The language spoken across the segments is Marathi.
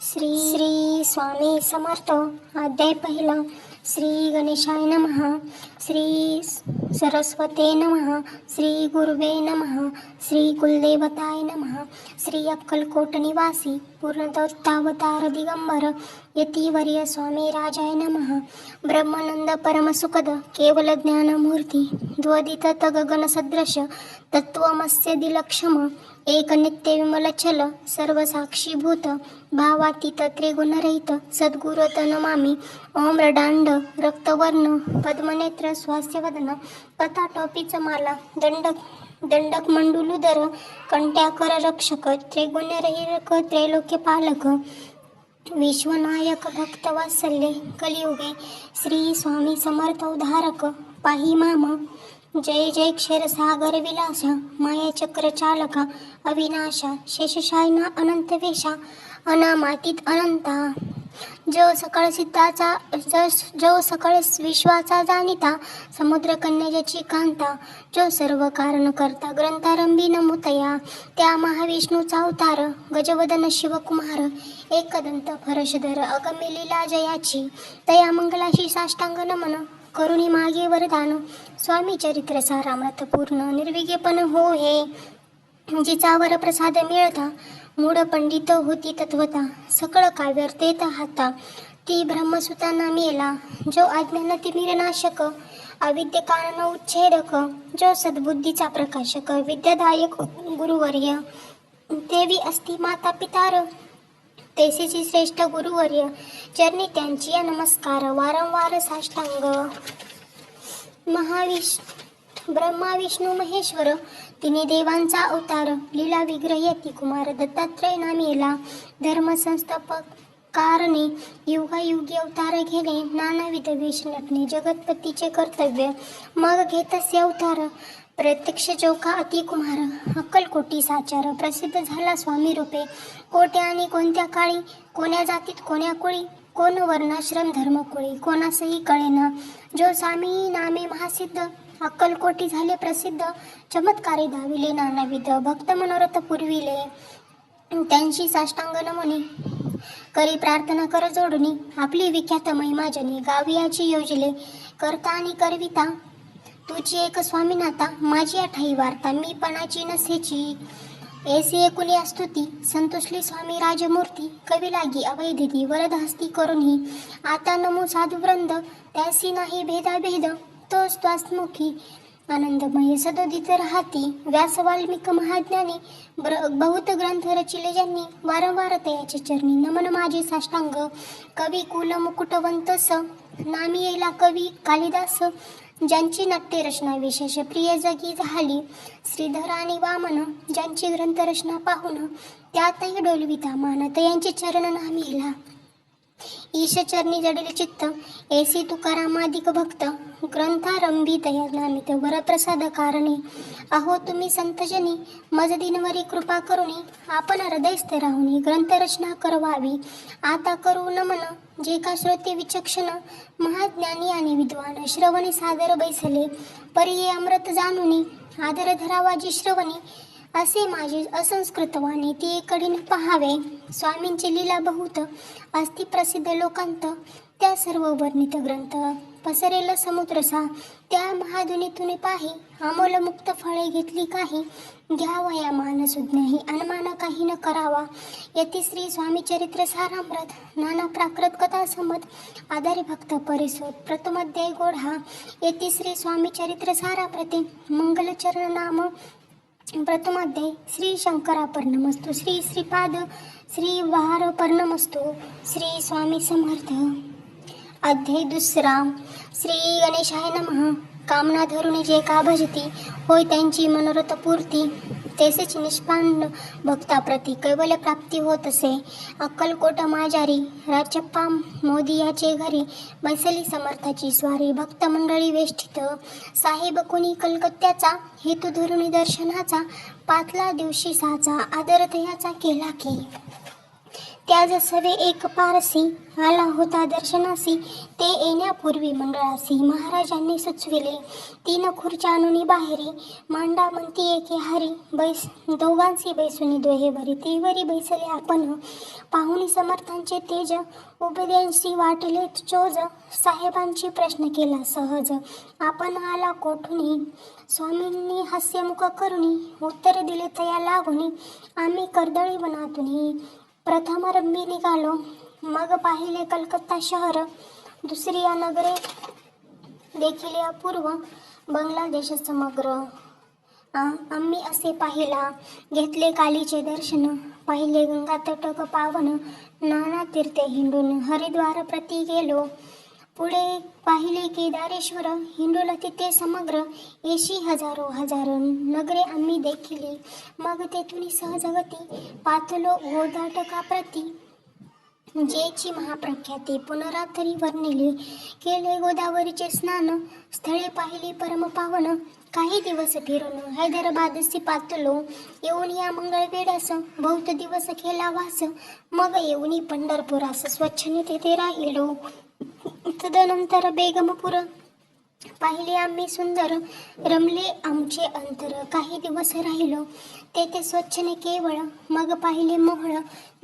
श्री श्री स्वामी समर्थ. अध्याय पहिला. श्री गणेशाय नमः. श्री सरस्वते नमः. श्री गुरुवे नमः. श्री कुलदेवताय नमः. श्री अक्कलकोट निवासी पूर्णदत्तावतार दिगंबर यतिवर्य स्वामी राजाय नमः. ब्रह्मानंद परमसुखद केवल ज्ञानमूर्ती द्वदित गगन सदृश तत्वमस्य दिलक्षम एक नित्य विमलचल सर्वसाक्षीभूत भावातीत त्रिगुणरहित सद्गुरुत नमामि. ओम रडांड रक्तवर्ण पद्मनेत्र स्वास्यवदन कथाटोपीच माला दंडक मंडुलुदर कंट्याकर रक्षक त्रिगुणरहित त्रैलोक्यपालक विश्वनायक भक्तवात्सल्य कलियुगे श्री स्वामी समर्थ उद्धारक पाही माम. जय जय क्षीरसागर विलासा मायाचक्र चालका अविनाशा शेषशायना अनंत वेशा अनामातीत अनंता जो सकळ विश्वाचा जाणिता समुद्र कन्याची कांता जो सर्व कारण करता ग्रंथारंभी नमुतया त्या महाविष्णूचा अवतार गजवदन शिवकुमार एकदंत फरशधर अगम्य लीला जयाची तया मंगलाशी साष्टांग नमन करुणी मागे वरदान. स्वामी चरित्र सारामृत पूर्ण निर्विघेपण हो हे जिचा वर प्रसाद मिळता मूढ पंडित होती तत्वता सकळ काव्यर्तेत हाता ती ब्रह्मसुतांना मेला जो अज्ञान तिमिरनाशक अविद्य कारण उच्छेदक जो सद्बुद्धीचा प्रकाशक विद्यादायक गुरुवर्य देवी असती माता पितार तेसेची श्रेष्ठ गुरुवर्य चरणी त्यांची नमस्कार वारंवार साष्टांग. ब्रह्मा विष्णू महेश्वर तिने देवांचा अवतार लीला विग्रह कुमार दत्तात्रय नामेला धर्म संस्थापक कारणे युगायुगी अवतार घेणे नानाविध वेश नटणे जगतपतीचे कर्तव्य मग घेतस्य अवतार प्रत्यक्ष चौका अति कुमार अक्कलकोटी साचार प्रसिद्ध झाला स्वामी रूपे कोट्या आणि कोणत्या काळी कोण्या जातीत कोण्या कुळी कोण वर्णाश्रम धर्मकुळी कोणासही कळेना जो स्वामी नामे महासिद्ध अक्कलकोटी झाले प्रसिद्ध चमत्कारी धाविले नानाविध भक्त मनोरथ पुरविले त्यांची साष्टांग नमनी करी प्रार्थना कर जोडणी आपली विख्यात महिमाजनी गावियाची योजले करता आणि करविता तुझी एक स्वामीनाथा माझी अठाई वार्ता मी पणाची नसेची ऐसी एकुणी स्तुती संतोषली स्वामी राजमूर्ती कवी लागी अवैदिती वरद हस्ती करूनही आता नमो साधुवृंद त्यासी नाही भेदाभेद तोच त्वासमुखी आनंदमय सदोदित राहती व्यास वाल्मिक महाज्ञानी बहुत ग्रंथ रचिले ज्यांनी वारंवार तयाचे चरणी नमन माझे साष्टांग. कवी कुल मुकुटवंतस नामी येला कवी कालिदास ज्यांची नाट्य रचना विशेष प्रिय जगी झाली श्रीधर आणि वामन ज्यांची ग्रंथरचना पाहून त्यातही डोलविता मानत यांचे चरण नामीला ईश चरणी जडले चित्त ऐसी तुकारामादिक भक्त ग्रंथारंभी तया नामित वरप्रसाद कारणे अहो तुम्ही संतजनी मज दिनवरी कृपा करुणी आपण हृदयस्थ राहुनी ग्रंथरचना करवावी आता करू नमन जे का श्रोते विचक्षण महाज्ञानी आणि विद्वान श्रवणी सादर बैसले परिये अमृत जाणुनी आदर धरावा जी श्रवणी असे माझे असंस्कृतवाणी ती एकडीन पहावे स्वामींची लीला बहुत अस्ति प्रसिद्ध लोकांत त्या सर्व वर्णित ग्रंथ पसरेल समुद्रसा त्या महाधुनीतून पाही अमोल मुक्त फळे घेतली काही घ्यावया मान सुज्ञही अनुमान काही न करावा. यती श्री स्वामी चरित्र सारामृत नाना प्राकृत कथा समत आधारी भक्त परिसोद प्रथमोध्याय गोढा. यती श्री स्वामी चरित्र सारामृते मंगलचरण नाम प्रथमोध्याय श्री शंकरापर्णमस्तु श्री श्रीपाद श्री वारपर्णमस्तु श्री स्वामी समर्थ. अध्याय दुसरा. श्री गणेशाय नमः. कामना धरून जे का भजती होय त्यांची मनोरथ पूर्ती तेसेच निष्पांड भक्ताप्रती कैवल्य प्राप्ती होत असे. अक्कलकोट माजारी राजप्पा मोदी याचे घरी बैसली समर्थाची स्वारी भक्त मंडळी वेष्टित साहेब कुणी कलकत्त्याचा हेतू धरून दर्शनाचा पाचला दिवशी साचा आदर तयाचा केला की त्याज सवे एक पारसी आला होता दर्शनासी. ते येण्यापूर्वी मंडळासी महाराजांनी सुचविले. 3 खुर्च्या आणूनी बाहेरी मांडा म्हणती एके हारी. दोघांसी बैसुनी दोहे वरी. तेवरी बैसले आपण पाहुणी समर्थांचे तेज. उभयंशी वाटले चोज. साहेबांची प्रश्न केला सहज. आपण आला कोठुनी. स्वामींनी हास्यमुख करुणी उत्तर दिले तया लागुनी. आम्ही कर्दळी वनातुनी प्रथम रंबी निघालो. मग पाहिले कलकत्ता शहर. दुसरी या नगरे देखील अपूर्व. बांगलादेश समग्र. आम्ही असे पाहिला. घेतले कालीचे दर्शन. पाहिले गंगा तटक पावन. नाना तीर्थे हिंडून हरिद्वार प्रति गेलो. पुढे पाहिले केदारेश्वर. हिंडोला तिथे समग्र. 80 हजार नगरे आम्ही देखिली. मग तेथून सहजगती पातलो गोदाटका प्रती. जेची महाप्रख्याती पुनरातरी वर्णिली. केले गोदावरीचे स्नान. स्थळे पाहिली परम पावन. काही दिवस फिरून हैदराबादसी पातलो. येऊन या मंगळवेढास बहुत दिवस केला वास. मग येऊन पंढरपुरास स्वच्छने तेथे राहिलो. तदनंतर बेगमपूर पाहिले आम्ही सुंदर. रमले आमचे अंतर. काही दिवस राहिलो तेथे स्वच्छने केवळ. मग पाहिले मोहळ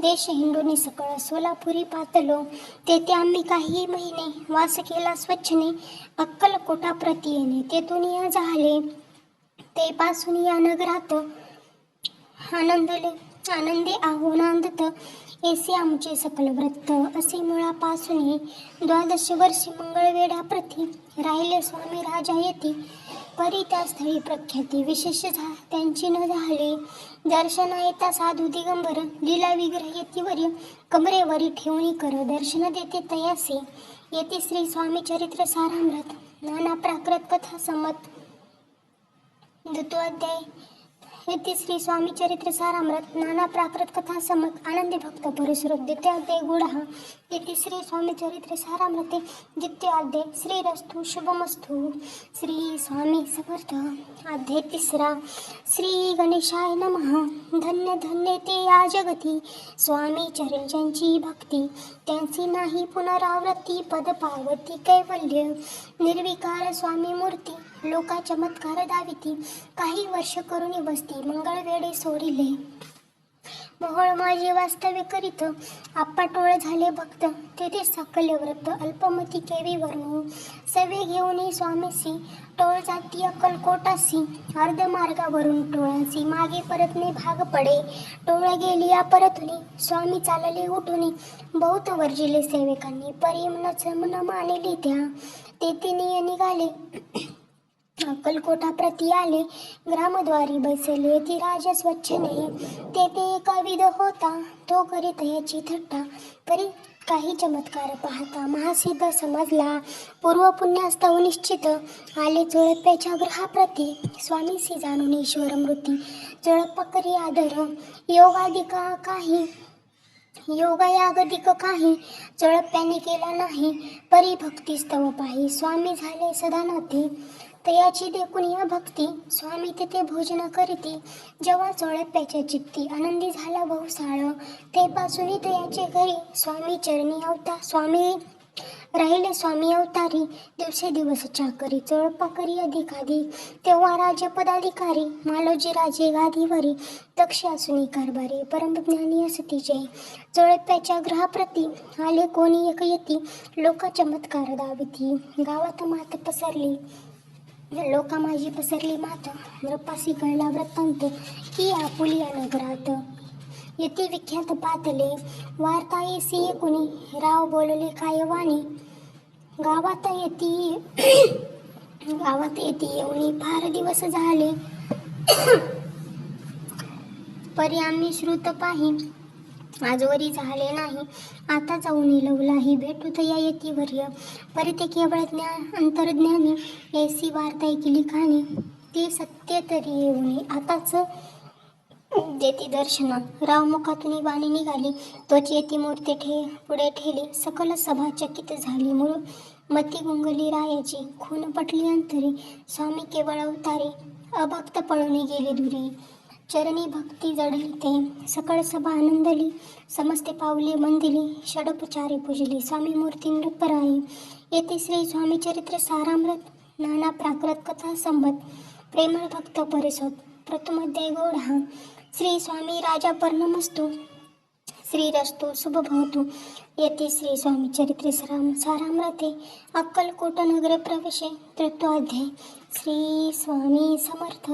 देश हिंडोनी सकळ. सोलापुरी पातलो. तेथे आम्ही काही महिने वास केला स्वच्छने. अक्कलकोटा प्रति येणे तेथून या झाले. ते पासून या नगरात आनंदे आहोनांदत. ऐसे आमचे सकल व्रत. असे मुळापासून 12 वर्षी मंगळवेढा प्रति राहिले स्वामी राजा येती. परी त्या स्थळी प्रख्याती विशेष त्यांची न झाले. दर्शना येता साधू दिगंबर. लीला विग्रह येतीवर्य कमरेवरी ठेवणी कर. दर्शन देते तयासे. येते श्री स्वामी चरित्र सारामृत. नाना प्राकृत कथा समत. 2 अध्याय. येथे श्री स्वामी चरित्र सारामृत. नाना प्राकृत कथा समत. आनंदी भक्त परिश्रुत. 2 अध्याय गुढा. येथे श्री स्वामी चरित्र सारामृते. 2 अध्याय श्रीरस्तु शुभमस्तु. श्री स्वामी समर्थ. अध्याय 3. श्री गणेशाय नमः. धन्य धन्य ते या जगती. स्वामी चरित्रांची भक्ती. त्यांची नाही पुनरावृत्ती. पद पावती कैवल्य. निर्विकार स्वामी मूर्ती. लोका चमत्कार दाविती. काही वर्ष करुणी बसती. मंगळवेढे सोडिले. मोहळ माझे वास्तव्य करीत. आप्पा टोळ झाले भक्त. तेथे सकल व्रत. अल्पमती केवी वर्णू. सवे घेऊन स्वामीसी. टोळ जाती अक्कलकोटासी. अर्धमार्गावरून टोळासी मागे परतणे भाग पडे. टोळ गेली या परतुनी. स्वामी चालले उठुनी. बहुत वर्जिले सेवकांनी. परी न मानली त्या. तेथे निघाले. अक्कलकोटा प्रति आले. ग्रामद्वारी बैसले ती राजा स्वच्छने. तेथे एका विध होता. तो करीत याची थट्टा. परी काही चमत्कार पाहता महासिद्ध समजला. पूर्व पुण्यास्तव निश्चित. आले चोळप्याच्या ग्रहाप्रती. स्वामीसी जाणून ईश्वर मृती. चोळप्पा करी आदर. योगायागदिक काही चोळप्याने केला नाही. परी भक्ती स्तव पाही. स्वामी झाले सदा नाते. तयाची देखून या भक्ती. स्वामी तेथे भोजन करीती. जेव्हा चोळप्याच्या चित्ती. आनंदी झाला बहुसाळ. ते पासून तयाचे घरी. स्वामी चरणी अवतार. स्वामी राहिले स्वामी अवतारी. दिवसेदिवस चाकरी. चोळप्पा करी अधिकाधिक. तेव्हा राजपदाधिकारी. मालोजी राजे गादीवरी. दक्ष असूनी कारभारी. परमज्ञानी असती जय. चोळप्याच्या ग्रहाप्रती आले कोणी एक येती. लोका चमत्कार दाविती. गावात मात पसरली. लोका माझी पसरली मात. नृपासी कळला वृत्तांत. की आपुलिया नगरात. येथे विख्यात पातले. वार्ता येसी कुणी. राव बोलले काय वाणी. गावात येती येऊनी फार दिवस झाले. परी आम्ही श्रुत पाही. आजवरी झाले नाही. आता जाऊन लवलाही. भेटूत या येतीवर्य. परी ते केवळ अंतर्ज्ञानी. ऐसी वार्ता ऐकली खाणी. ते सत्य तरी येऊनी. आताच देती दर्शन. रावमुखातून वाणी निघाली. तोच येती मूर्ती पुढे ठेली. सकल सभा चकित झाली. मती गुंगली रायाची. खून पटली अंतरी. स्वामी केवळ अवतारी. अभक्त पळून गेले दुरी. चरणी भक्ती जडली ते सकळ सभा आनंदली समस्ते पावले वंदिली षडोपचारे पूजली स्वामी मूर्ती नृपराई येथे श्री स्वामी चरित्र सारामृत नाना प्राकृत कथा संबत प्रेमळ भक्त परिसोत प्रथमोध्याय गोड हा श्री स्वामी राजा पर्णमस्तु श्रीरस्तु शुभभवतु येथे श्री स्वामी चरित्र सारामृते अक्कलकोट नगरे प्रवेशे तृतीय अध्याय श्री स्वामी समर्थ.